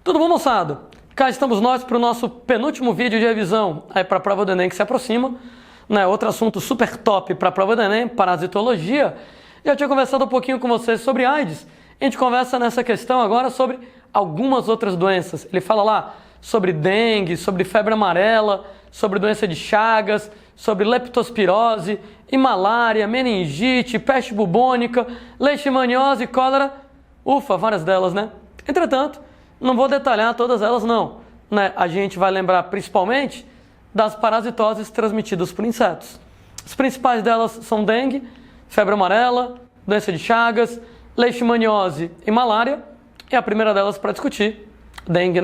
Tudo bom, moçada? Cá estamos nós para o nosso penúltimo vídeo de revisão para a prova do Enem que se aproxima. Outro assunto super top para a prova do Enem, parasitologia. Já tinha conversado um pouquinho com vocês sobre AIDS. A gente conversa nessa questão agora sobre algumas outras doenças. Ele fala lá sobre dengue, sobre febre amarela, sobre doença de Chagas, sobre leptospirose, e malária, meningite, peste bubônica, leishmaniose, cólera. Ufa, várias delas, né? Entretanto, não vou detalhar todas elas não. A gente vai lembrar principalmente das parasitoses transmitidas por insetos. As principais delas são dengue, febre amarela, doença de Chagas, leishmaniose e malária. E a primeira delas para discutir, dengue,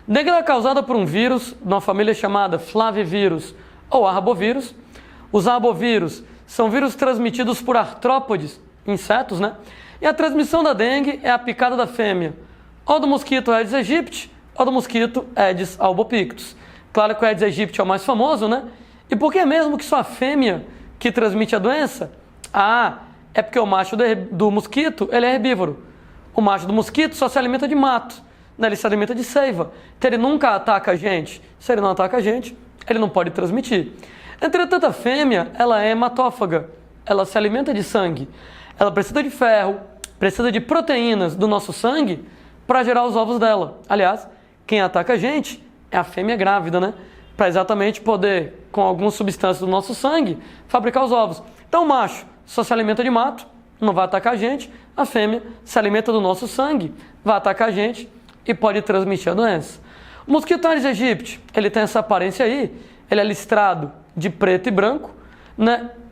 Dengue é causada por um vírus de uma família chamada flavivírus ou arbovírus. Os arbovírus são vírus transmitidos por artrópodes, insetos, E a transmissão da dengue é a picada da fêmea, ou do mosquito Aedes aegypti, ou do mosquito Aedes albopictus. Claro que o Aedes aegypti é o mais famoso, E por que mesmo que só a fêmea que transmite a doença? É porque o macho do mosquito, ele é herbívoro. O macho do mosquito só se alimenta de mato, ele se alimenta de seiva. Então ele nunca ataca a gente. Se ele não ataca a gente, ele não pode transmitir. Entretanto, a fêmea, ela é hematófaga. Ela se alimenta de sangue. Ela precisa de ferro, precisa de proteínas do nosso sangue para gerar os ovos dela. Aliás, quem ataca a gente é a fêmea grávida, Para exatamente poder, com algumas substâncias do nosso sangue, fabricar os ovos. Então o macho só se alimenta de mato, não vai atacar a gente. A fêmea se alimenta do nosso sangue, vai atacar a gente e pode transmitir a doença. O mosquito Aedes aegypti, ele tem essa aparência aí, ele é listrado de preto e branco,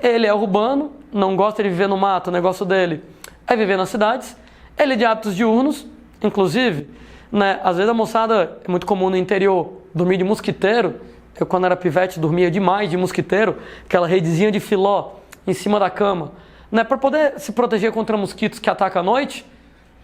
Ele é urbano, não gosta de viver no mato, o negócio dele é viver nas cidades. Ele é de hábitos diurnos, inclusive, às vezes a moçada, é muito comum no interior, dormir de mosquiteiro. Eu, quando era pivete, dormia demais de mosquiteiro, aquela redezinha de filó em cima da cama. Para poder se proteger contra mosquitos que atacam à noite,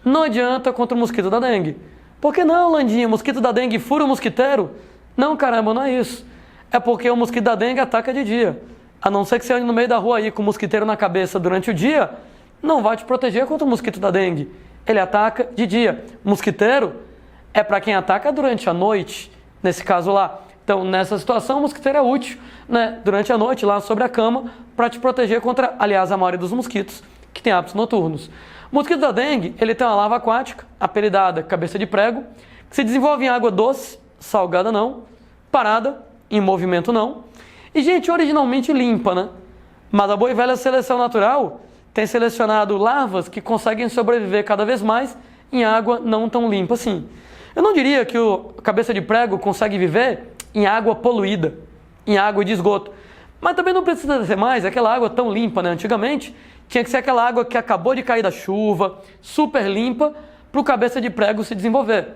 não adianta contra o mosquito da dengue. Por que não, Landinha? O mosquito da dengue fura o mosquiteiro? Não, caramba, não é isso. É porque o mosquito da dengue ataca de dia. A não ser que você ande no meio da rua aí com o mosquiteiro na cabeça durante o dia, não vai te proteger contra o mosquito da dengue. Ele ataca de dia. Mosquiteiro é para quem ataca durante a noite, nesse caso lá. Então, nessa situação, o mosquiteiro é útil, durante a noite, lá sobre a cama, para te proteger contra, aliás, a maioria dos mosquitos que tem hábitos noturnos. O mosquito da dengue, ele tem uma larva aquática, apelidada cabeça de prego, que se desenvolve em água doce, salgada não, parada, em movimento não, e, gente, originalmente limpa, Mas a boa e velha seleção natural tem selecionado larvas que conseguem sobreviver cada vez mais em água não tão limpa assim. Eu não diria que o cabeça de prego consegue viver em água poluída, em água de esgoto. Mas também não precisa ser mais aquela água tão limpa, Antigamente tinha que ser aquela água que acabou de cair da chuva, super limpa, para o cabeça de prego se desenvolver.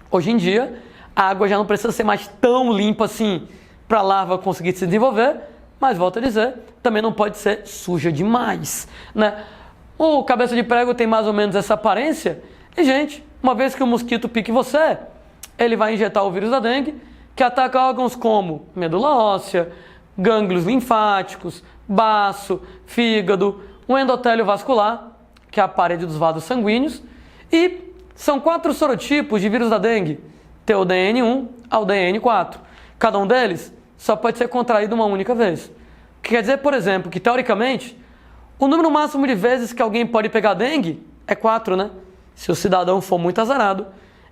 Hoje em dia, a água já não precisa ser mais tão limpa assim para a larva conseguir se desenvolver, mas, volto a dizer, também não pode ser suja demais, O cabeça de prego tem mais ou menos essa aparência e, gente, uma vez que o mosquito pique você, ele vai injetar o vírus da dengue, que ataca órgãos como medula óssea, gânglios linfáticos, baço, fígado, o endotélio vascular, que é a parede dos vasos sanguíneos, e são 4 sorotipos de vírus da dengue, tem o DN1 ao DN4. Cada um deles só pode ser contraído uma única vez. O que quer dizer, por exemplo, que teoricamente, o número máximo de vezes que alguém pode pegar dengue é 4, Se o cidadão for muito azarado,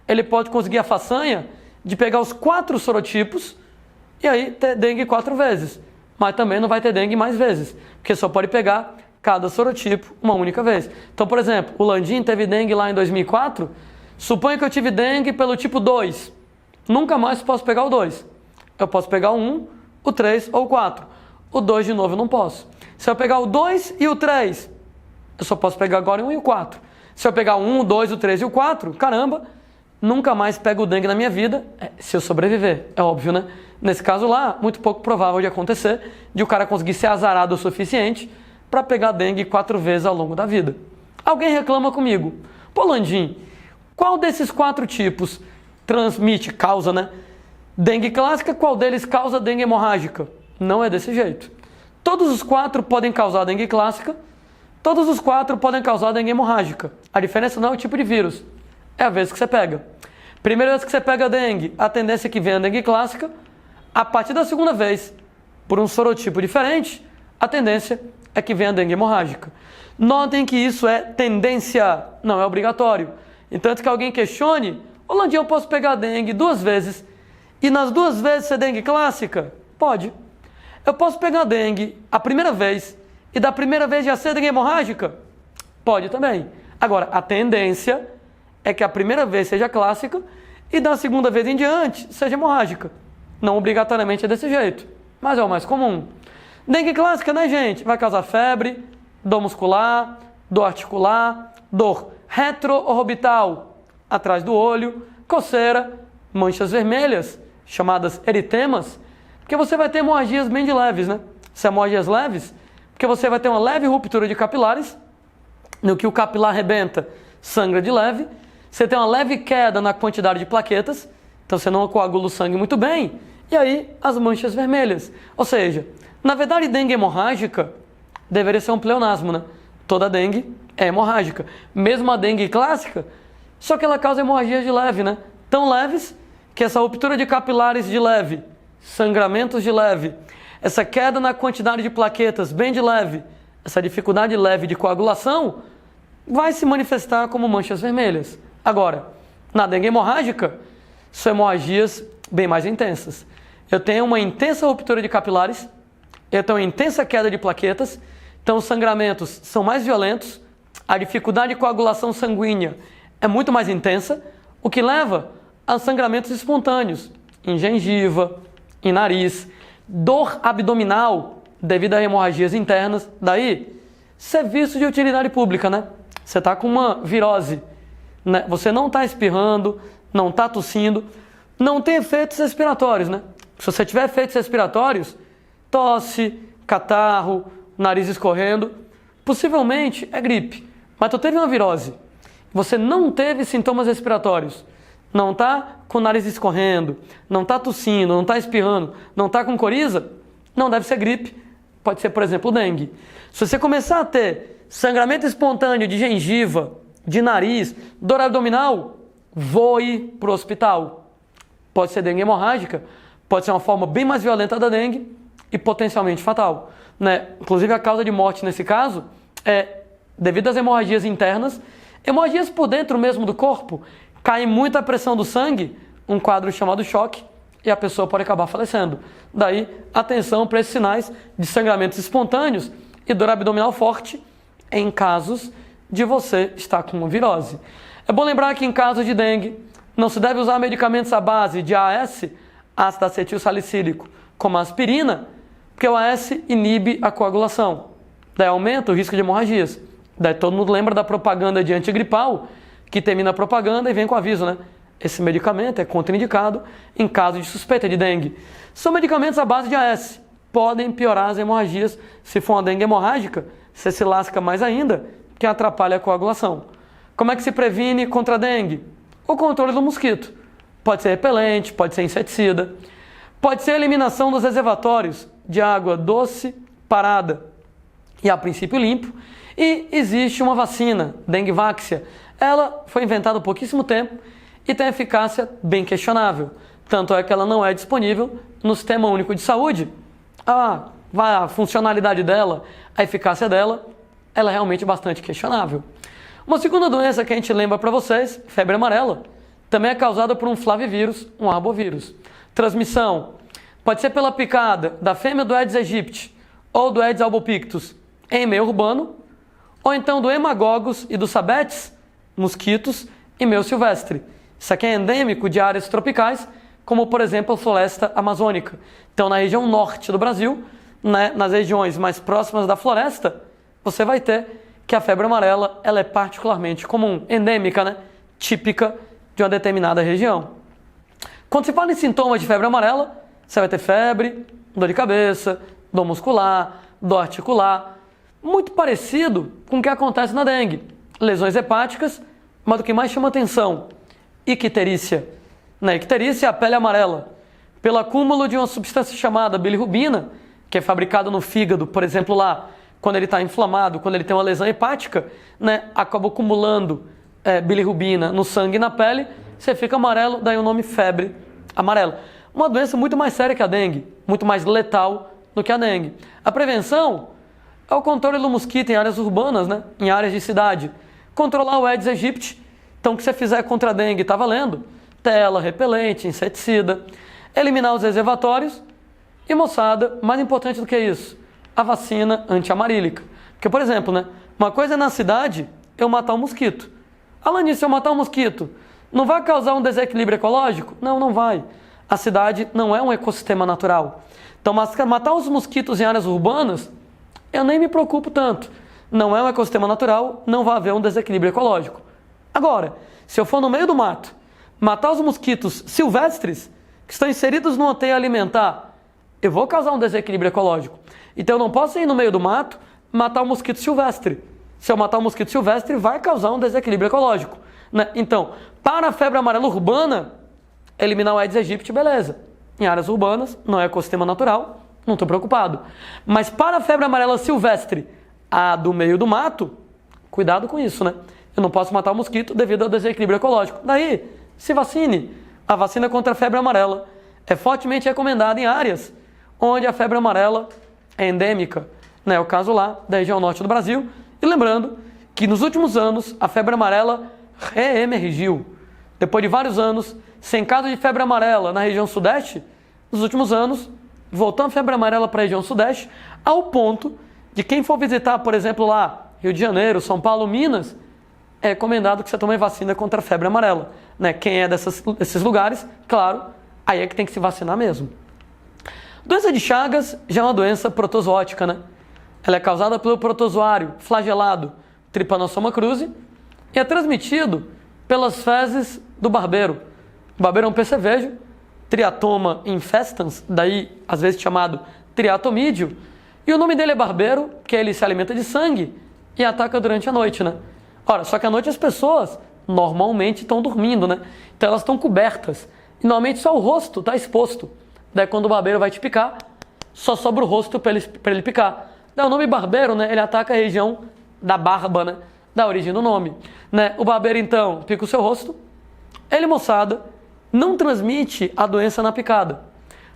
ele pode conseguir a façanha de pegar os 4 sorotipos e aí ter dengue 4 vezes. Mas também não vai ter dengue mais vezes, porque só pode pegar cada sorotipo uma única vez. Então, por exemplo, o Landim teve dengue lá em 2004, suponha que eu tive dengue pelo tipo 2. Nunca mais posso pegar o 2. Eu posso pegar o 1, o 3 ou o 4. O 2 de novo eu não posso. Se eu pegar o 2 e o 3, eu só posso pegar agora o 1 e o 4. Se eu pegar o 1, o 2, o 3 e o 4, caramba, nunca mais pego o dengue na minha vida, se eu sobreviver, é óbvio, Nesse caso lá, muito pouco provável de acontecer, de o cara conseguir ser azarado o suficiente para pegar dengue 4 vezes ao longo da vida. Alguém reclama comigo, pô, Landim, qual desses 4 tipos causa, dengue clássica, qual deles causa dengue hemorrágica? Não é desse jeito. Todos os 4 podem causar dengue clássica, todos os 4 podem causar dengue hemorrágica. A diferença não é o tipo de vírus, é a vez que você pega. Primeira vez que você pega a dengue, a tendência é que venha a dengue clássica. A partir da segunda vez, por um sorotipo diferente, a tendência é que venha a dengue hemorrágica. Notem que isso é tendência, não é obrigatório. Entanto que alguém questione, ô Landim, eu posso pegar a dengue 2 vezes e nas 2 vezes ser dengue clássica? Pode. Eu posso pegar a dengue a primeira vez e da primeira vez já ser dengue hemorrágica? Pode também. Agora, a tendência é que a primeira vez seja clássica e da segunda vez em diante seja hemorrágica. Não obrigatoriamente é desse jeito, mas é o mais comum. Dengue clássica, né, gente? Vai causar febre, dor muscular, dor articular, dor retroorbital, atrás do olho, coceira, manchas vermelhas, chamadas eritemas, porque você vai ter hemorragias bem de leves, né? Se hemorragias leves, porque você vai ter uma leve ruptura de capilares, no que o capilar arrebenta, sangra de leve, você tem uma leve queda na quantidade de plaquetas, então você não coagula o sangue muito bem, e aí as manchas vermelhas. Ou seja, na verdade, dengue hemorrágica deveria ser um pleonasmo, né? Toda dengue é hemorrágica. Mesmo a dengue clássica, só que ela causa hemorragias de leve, né? Tão leves que essa ruptura de capilares de leve, sangramentos de leve, essa queda na quantidade de plaquetas bem de leve, essa dificuldade leve de coagulação, vai se manifestar como manchas vermelhas. Agora, na dengue hemorrágica, são hemorragias bem mais intensas. Eu tenho uma intensa ruptura de capilares, eu tenho uma intensa queda de plaquetas, então os sangramentos são mais violentos, a dificuldade de coagulação sanguínea é muito mais intensa, o que leva a sangramentos espontâneos, em gengiva, em nariz, dor abdominal devido a hemorragias internas, daí serviço de utilidade pública, né? Você está com uma virose, né? Você não está espirrando, não está tossindo, não tem efeitos respiratórios, né? Se você tiver efeitos respiratórios, tosse, catarro, nariz escorrendo, possivelmente é gripe. Mas tu teve uma virose, você não teve sintomas respiratórios, não está com o nariz escorrendo, não está tossindo, não está espirrando, não está com coriza, não deve ser gripe, pode ser, por exemplo, dengue. Se você começar a ter sangramento espontâneo de gengiva, de nariz, dor abdominal, voe para o hospital. Pode ser dengue hemorrágica, pode ser uma forma bem mais violenta da dengue e potencialmente fatal, né? Inclusive a causa de morte nesse caso é devido às hemorragias internas, hemorragias por dentro mesmo do corpo, cai muito a pressão do sangue, um quadro chamado choque, e a pessoa pode acabar falecendo. Daí, atenção para esses sinais de sangramentos espontâneos e dor abdominal forte em casos de você estar com uma virose. É bom lembrar que em casos de dengue, não se deve usar medicamentos à base de AS, ácido acetil salicílico, como a aspirina, porque o AS inibe a coagulação. Daí aumenta o risco de hemorragias. Daí todo mundo lembra da propaganda de antigripal, que termina a propaganda e vem com aviso, né? Esse medicamento é contraindicado em caso de suspeita de dengue. São medicamentos à base de AS. Podem piorar as hemorragias. Se for uma dengue hemorrágica, você se lasca mais ainda, que atrapalha a coagulação. Como é que se previne contra a dengue? O controle do mosquito. Pode ser repelente, pode ser inseticida. Pode ser a eliminação dos reservatórios de água doce parada e, a princípio, limpo. E existe uma vacina, Dengvaxia. Ela foi inventada há pouquíssimo tempo e tem eficácia bem questionável. Tanto é que ela não é disponível no Sistema Único de Saúde. A funcionalidade dela, a eficácia dela, ela é realmente bastante questionável. Uma segunda doença que a gente lembra para vocês, febre amarela, também é causada por um flavivírus, um arbovírus. Transmissão pode ser pela picada da fêmea do Aedes aegypti ou do Aedes albopictus em meio urbano, ou então do hemagogos e do sabetes, mosquitos, em meio silvestre. Isso aqui é endêmico de áreas tropicais, como por exemplo a floresta amazônica. Então na região norte do Brasil, né, nas regiões mais próximas da floresta, você vai ter que a febre amarela ela é particularmente comum, endêmica, né, típica de uma determinada região. Quando se fala em sintomas de febre amarela, você vai ter febre, dor de cabeça, dor muscular, dor articular, muito parecido com o que acontece na dengue. Lesões hepáticas, mas o que mais chama atenção, icterícia. Na icterícia, a pele amarela, pelo acúmulo de uma substância chamada bilirrubina, que é fabricada no fígado, por exemplo, lá, quando ele está inflamado, quando ele tem uma lesão hepática, né, acaba acumulando bilirrubina no sangue e na pele, você fica amarelo, daí o nome febre amarela. Uma doença muito mais séria que a dengue, muito mais letal do que a dengue. A prevenção é o controle do mosquito em áreas urbanas, né? Em áreas de cidade. Controlar o Aedes aegypti. Então, o que você fizer contra a dengue está valendo. Tela, repelente, inseticida. Eliminar os reservatórios. E, moçada, mais importante do que isso, a vacina antiamarílica. Porque, por exemplo, né? Uma coisa é na cidade eu matar um mosquito. Além disso, se eu matar um mosquito, não vai causar um desequilíbrio ecológico? Não, não vai. A cidade não é um ecossistema natural. Então, matar os mosquitos em áreas urbanas, eu nem me preocupo tanto. Não é um ecossistema natural, não vai haver um desequilíbrio ecológico. Agora, se eu for no meio do mato, matar os mosquitos silvestres, que estão inseridos numa teia alimentar, eu vou causar um desequilíbrio ecológico. Então, eu não posso ir no meio do mato, matar um mosquito silvestre. Se eu matar um mosquito silvestre, vai causar um desequilíbrio ecológico, né? Então, para a febre amarela urbana, eliminar o Aedes aegypti, beleza. Em áreas urbanas, não é ecossistema natural, não estou preocupado. Mas para a febre amarela silvestre, a do meio do mato, cuidado com isso, né? Eu não posso matar o mosquito devido ao desequilíbrio ecológico. Daí, se vacine. A vacina contra a febre amarela é fortemente recomendada em áreas onde a febre amarela é endêmica, né? É o caso lá da região norte do Brasil. E lembrando que nos últimos anos a febre amarela reemergiu. Depois de vários anos sem caso de febre amarela na região sudeste, nos últimos anos, voltando a febre amarela para a região sudeste, ao ponto de quem for visitar, por exemplo, lá Rio de Janeiro, São Paulo, Minas, é recomendado que você tome vacina contra a febre amarela, né? Quem é desses lugares, claro, aí é que tem que se vacinar mesmo. Doença de Chagas já é uma doença protozoótica, né? Ela é causada pelo protozoário flagelado Trypanosoma cruzi e é transmitido pelas fezes do barbeiro. O barbeiro é um percevejo, Triatoma infestans, daí às vezes chamado triatomídeo, e o nome dele é barbeiro, porque ele se alimenta de sangue e ataca durante a noite, né? Ora, só que à noite as pessoas normalmente estão dormindo, né? Então elas estão cobertas. E normalmente só o rosto está exposto. Daí quando o barbeiro vai te picar, só sobra o rosto para ele picar. Daí o nome barbeiro, né? Ele ataca a região da barba, né? Da origem do nome, né? O barbeiro então pica o seu rosto. Ele, moçada, não transmite a doença na picada.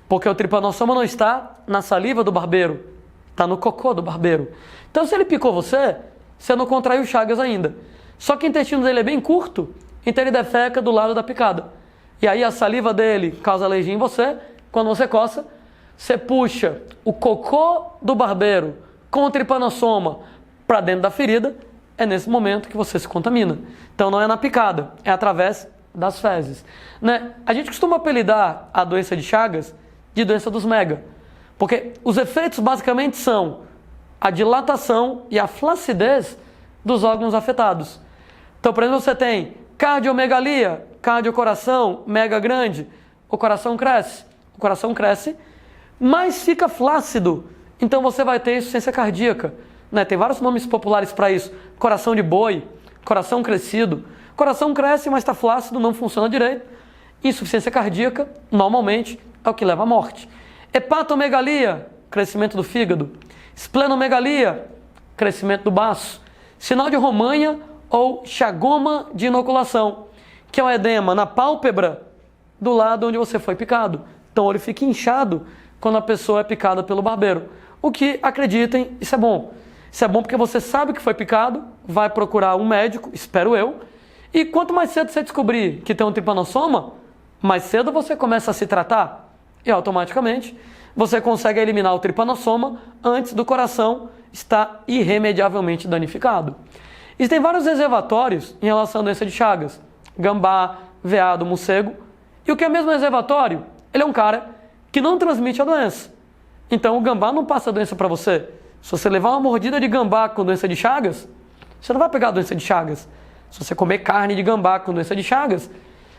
Porque o Trypanosoma não está na saliva do barbeiro. Está no cocô do barbeiro. Então se ele picou você, você não contraiu Chagas ainda. Só que o intestino dele é bem curto, então ele defeca do lado da picada. E aí a saliva dele causa alergia em você. Quando você coça, você puxa o cocô do barbeiro com o Trypanosoma para dentro da ferida. É nesse momento que você se contamina. Então não é na picada, é através das fezes, né? A gente costuma apelidar a doença de Chagas de doença dos mega. Porque os efeitos basicamente são a dilatação e a flacidez dos órgãos afetados. Então, por exemplo, você tem cardiomegalia, cardiocoração, mega grande, o coração cresce, mas fica flácido. Então você vai ter insuficiência cardíaca, né? Tem vários nomes populares para isso. Coração de boi, coração crescido. Coração cresce, mas está flácido, não funciona direito. Insuficiência cardíaca, normalmente, é o que leva à morte. Hepatomegalia, crescimento do fígado. Esplenomegalia, crescimento do baço. Sinal de Romanha ou chagoma de inoculação, que é um edema na pálpebra do lado onde você foi picado. Então o olho fica inchado quando a pessoa é picada pelo barbeiro. O que, acreditem, isso é bom. Isso é bom porque você sabe que foi picado, vai procurar um médico, espero eu, e quanto mais cedo você descobrir que tem um Trypanosoma, mais cedo você começa a se tratar e automaticamente você consegue eliminar o Trypanosoma antes do coração estar irremediavelmente danificado. Existem vários reservatórios em relação à doença de Chagas, gambá, veado, morcego, e o que é mesmo reservatório? Ele é um cara que não transmite a doença. Então o gambá não passa a doença para você. Se você levar uma mordida de gambá com doença de Chagas, você não vai pegar a doença de Chagas. Se você comer carne de gambá com doença de Chagas,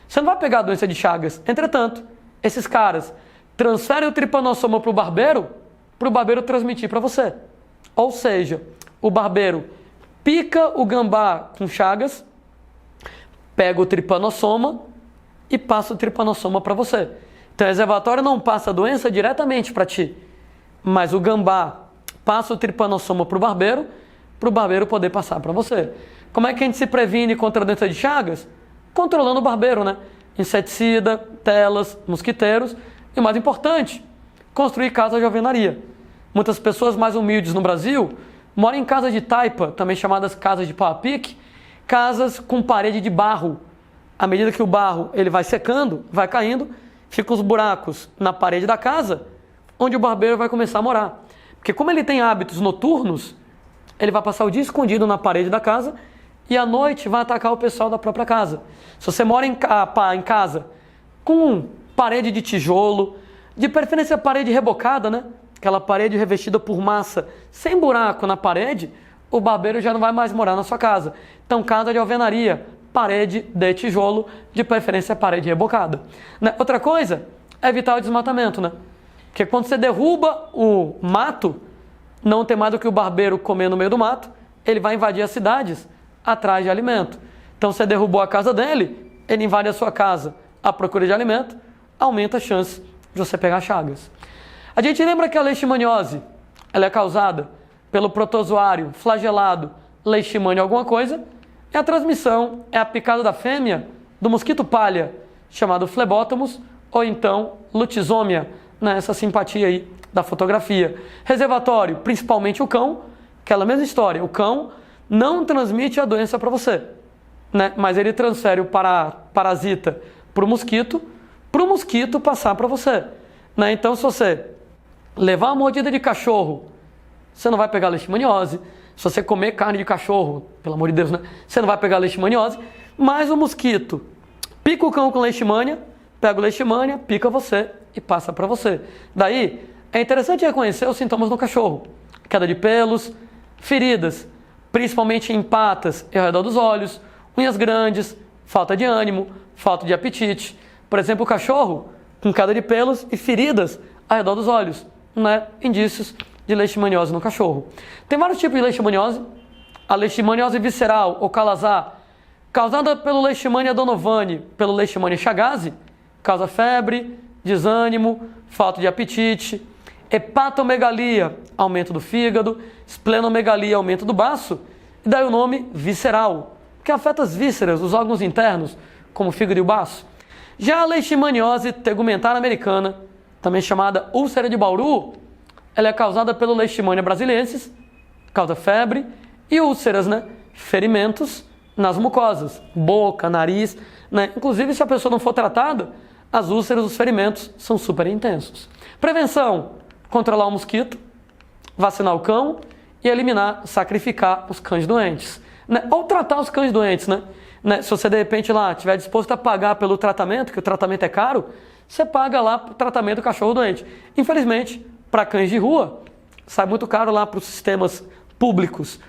você não vai pegar a doença de Chagas. Entretanto, esses caras transferem o Trypanosoma para o barbeiro transmitir para você. Ou seja, o barbeiro pica o gambá com Chagas, pega o Trypanosoma e passa o Trypanosoma para você. Então o reservatório não passa a doença diretamente para ti, mas o gambá passa o Trypanosoma para o barbeiro poder passar para você. Como é que a gente se previne contra a doença de Chagas? controlando o barbeiro, né? Inseticida, telas, mosquiteiros e, o mais importante, construir casas de alvenaria. Muitas pessoas mais humildes no Brasil moram em casas de taipa, também chamadas casas de pau a pique, casas com parede de barro. À medida que o barro ele vai secando, vai caindo, ficam os buracos na parede da casa, onde o barbeiro vai começar a morar. Porque como ele tem hábitos noturnos, ele vai passar o dia escondido na parede da casa e à noite vai atacar o pessoal da própria casa. Se você mora em casa com parede de tijolo, de preferência parede rebocada, né? Aquela parede revestida por massa, sem buraco na parede, o barbeiro já não vai mais morar na sua casa. Então, casa de alvenaria, parede de tijolo, de preferência parede rebocada. Né? Outra coisa é evitar o desmatamento, né? Porque quando você derruba o mato, não tem mais do que o barbeiro comer no meio do mato, ele vai invadir as cidades atrás de alimento. Então, você derrubou a casa dele, ele invade a sua casa à procura de alimento, aumenta a chance de você pegar chagas. A gente lembra que a leishmaniose, ela é causada pelo protozoário flagelado leishmania alguma coisa, e a transmissão é a picada da fêmea do mosquito palha, chamado Phlebotomus, ou então Lutisomia, nessa simpatia aí da fotografia. Reservatório, principalmente o cão, aquela mesma história, o cão não transmite a doença para você, né? Mas ele transfere o parasita para o mosquito passar para você. Né? Então, se você levar uma mordida de cachorro, você não vai pegar leishmaniose. Se você comer carne de cachorro, pelo amor de Deus, né? Você não vai pegar leishmaniose. Mas o mosquito pica o cão com leishmania, pega o leishmania, pica você e passa para você. Daí, é interessante reconhecer os sintomas no cachorro. Queda de pelos, feridas, principalmente em patas e ao redor dos olhos, unhas grandes, falta de ânimo, falta de apetite. Por exemplo, o cachorro com queda de pelos e feridas ao redor dos olhos, né? Indícios de leishmaniose no cachorro. Tem vários tipos de leishmaniose. A leishmaniose visceral ou calazar, causada pelo Leishmania donovani, pelo Leishmania chagas, causa febre, desânimo, falta de apetite. Hepatomegalia, aumento do fígado. Esplenomegalia, aumento do baço. E daí o nome visceral, que afeta as vísceras, os órgãos internos, como o fígado e o baço. Já a leishmaniose tegumentar americana, também chamada úlcera de Bauru, ela é causada pelo Leishmania brasiliensis, causa febre e úlceras, né? Ferimentos nas mucosas, boca, nariz, né? Inclusive, se a pessoa não for tratada, as úlceras, os ferimentos são super intensos. Prevenção: controlar o mosquito, vacinar o cão e eliminar, sacrificar os cães doentes, né? Ou tratar os cães doentes, né? Se você de repente lá estiver disposto a pagar pelo tratamento, que o tratamento é caro, você paga lá para o tratamento do cachorro doente. Infelizmente, para cães de rua, sai muito caro lá para os sistemas públicos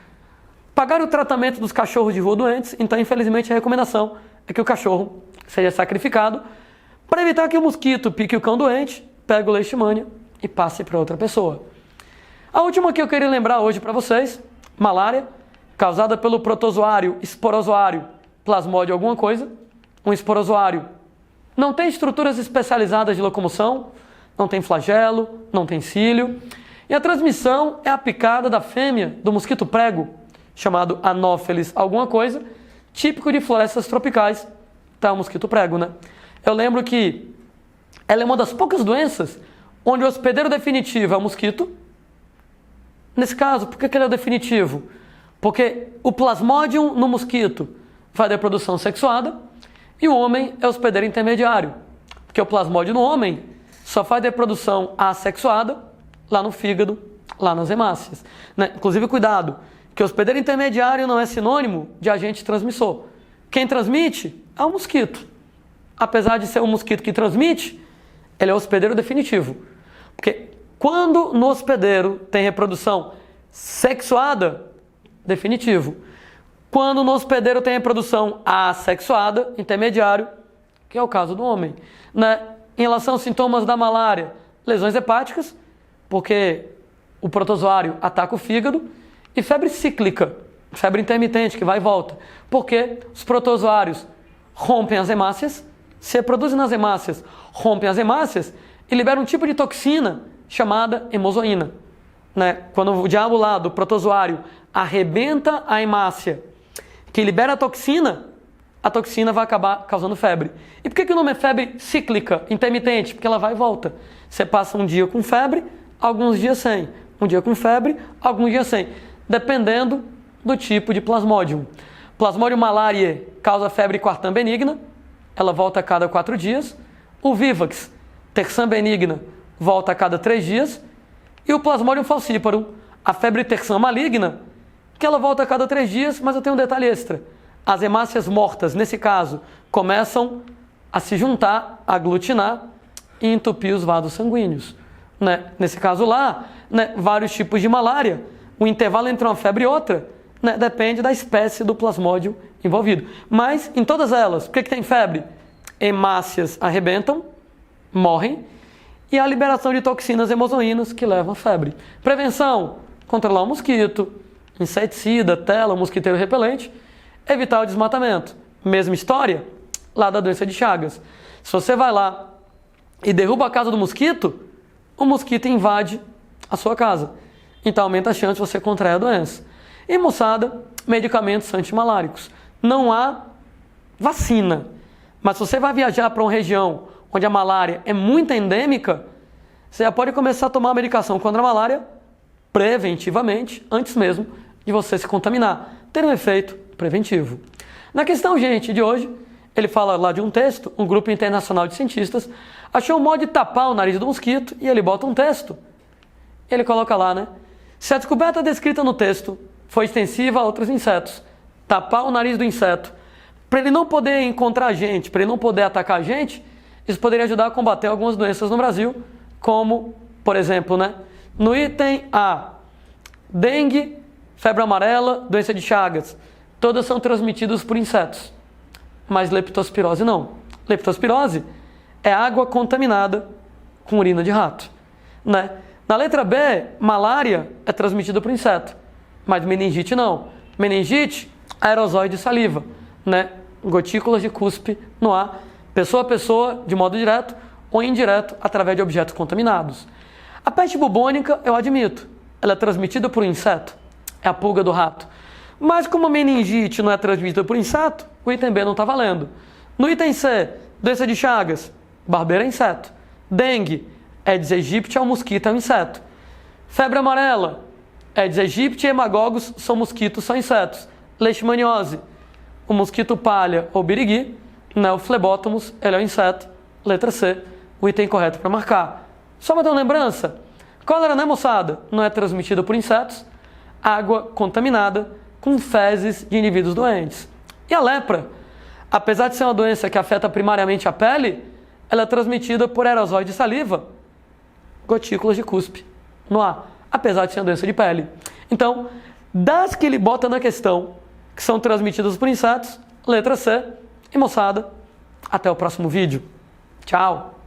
pagar o tratamento dos cachorros de rua doentes. Então, infelizmente, a recomendação é que o cachorro seja sacrificado para evitar que o mosquito pique o cão doente, pegue o leishmania e passe para outra pessoa. A última que eu queria lembrar hoje para vocês, malária, causada pelo protozoário, esporozoário, plasmódio alguma coisa. Um esporozoário não tem estruturas especializadas de locomoção, não tem flagelo, não tem cílio. E a transmissão é a picada da fêmea do mosquito prego, chamado Anopheles alguma coisa, típico de florestas tropicais, tá? O mosquito prego, né? Eu lembro que ela é uma das poucas doenças onde o hospedeiro definitivo é o mosquito. Nesse caso, por que ele é o definitivo? Porque o plasmodium no mosquito vai dar produção sexuada e o homem é o hospedeiro intermediário. Porque o plasmódio no homem só faz de produção assexuada lá no fígado, lá nas hemácias. Né? Inclusive, cuidado, que o hospedeiro intermediário não é sinônimo de agente transmissor. Quem transmite é o mosquito. Apesar de ser um mosquito que transmite, ele é o hospedeiro definitivo. Porque quando no hospedeiro tem reprodução sexuada, definitivo. Quando no hospedeiro tem reprodução assexuada, intermediário, que é o caso do homem. Né? Em relação aos sintomas da malária, lesões hepáticas, porque o protozoário ataca o fígado, e febre cíclica, febre intermitente, que vai e volta, porque os protozoários rompem as hemácias, se reproduzem nas hemácias, rompem as hemácias e liberam um tipo de toxina chamada hemozoína. Né? Quando o diabo lá do protozoário arrebenta a hemácia, que libera a toxina, a toxina vai acabar causando febre. E por que o nome é febre cíclica, intermitente? Porque ela vai e volta. Você passa um dia com febre, alguns dias sem. Um dia com febre, alguns dias sem. Dependendo do tipo de Plasmodium. Plasmodium malariae causa febre quartã benigna, ela volta a cada 4 dias. O Vivax, terçã benigna, volta a cada 3 dias. E o Plasmodium falciparum, a febre terçã maligna, que ela volta a cada 3 dias, mas eu tenho um detalhe extra. As hemácias mortas, nesse caso, começam a se juntar, a aglutinar e entupir os vasos sanguíneos. Né? Nesse caso lá, né, vários tipos de malária. O intervalo entre uma febre e outra, né, depende da espécie do plasmódio envolvido. Mas, em todas elas, por que tem febre? Hemácias arrebentam, morrem, e a liberação de toxinas hemozoínas que levam a febre. Prevenção, controlar o mosquito, inseticida, tela, mosquiteiro repelente, evitar o desmatamento. Mesma história lá da doença de Chagas. Se você vai lá e derruba a casa do mosquito, o mosquito invade a sua casa. Então aumenta a chance de você contrair a doença. E moçada, medicamentos antimaláricos. Não há vacina. Mas se você vai viajar para uma região onde a malária é muito endêmica, você já pode começar a tomar a medicação contra a malária preventivamente, antes mesmo de você se contaminar. Ter um efeito preventivo. Na questão, gente, de hoje, ele fala lá de um texto, um grupo internacional de cientistas achou um modo de tapar o nariz do mosquito e ele bota um texto. Ele coloca lá, né? Se a descoberta descrita no texto foi extensiva a outros insetos, tapar o nariz do inseto, para ele não poder encontrar a gente, para ele não poder atacar a gente, isso poderia ajudar a combater algumas doenças no Brasil, como, por exemplo, né? No item A, dengue, febre amarela, doença de Chagas, todas são transmitidas por insetos, mas leptospirose não. Leptospirose é água contaminada com urina de rato, né? Na letra B, malária é transmitida por inseto, mas meningite não. Meningite, aerosóis de saliva, né? Gotículas de cuspe no ar, pessoa a pessoa, de modo direto ou indireto, através de objetos contaminados. A peste bubônica, eu admito, ela é transmitida por inseto, é a pulga do rato. Mas como a meningite não é transmitida por inseto, o item B não está valendo. No item C, doença de Chagas, barbeira é inseto. Dengue, Aedes aegypti é um mosquito, é um inseto. Febre amarela, Aedes aegypti e hemagogos são mosquitos, são insetos. Leishmaniose, o mosquito palha ou birigui, né, o Phlebotomus, ele é um inseto. Letra C, o item correto para marcar. Só para ter uma lembrança, cólera, né, moçada? Não é transmitida por insetos, água contaminada com fezes de indivíduos doentes. E a lepra, apesar de ser uma doença que afeta primariamente a pele, ela é transmitida por aerosóis de saliva, gotículas de cuspe no ar, apesar de ser uma doença de pele. Então, das que ele bota na questão, que são transmitidas por insetos, letra C. E moçada, até o próximo vídeo. Tchau!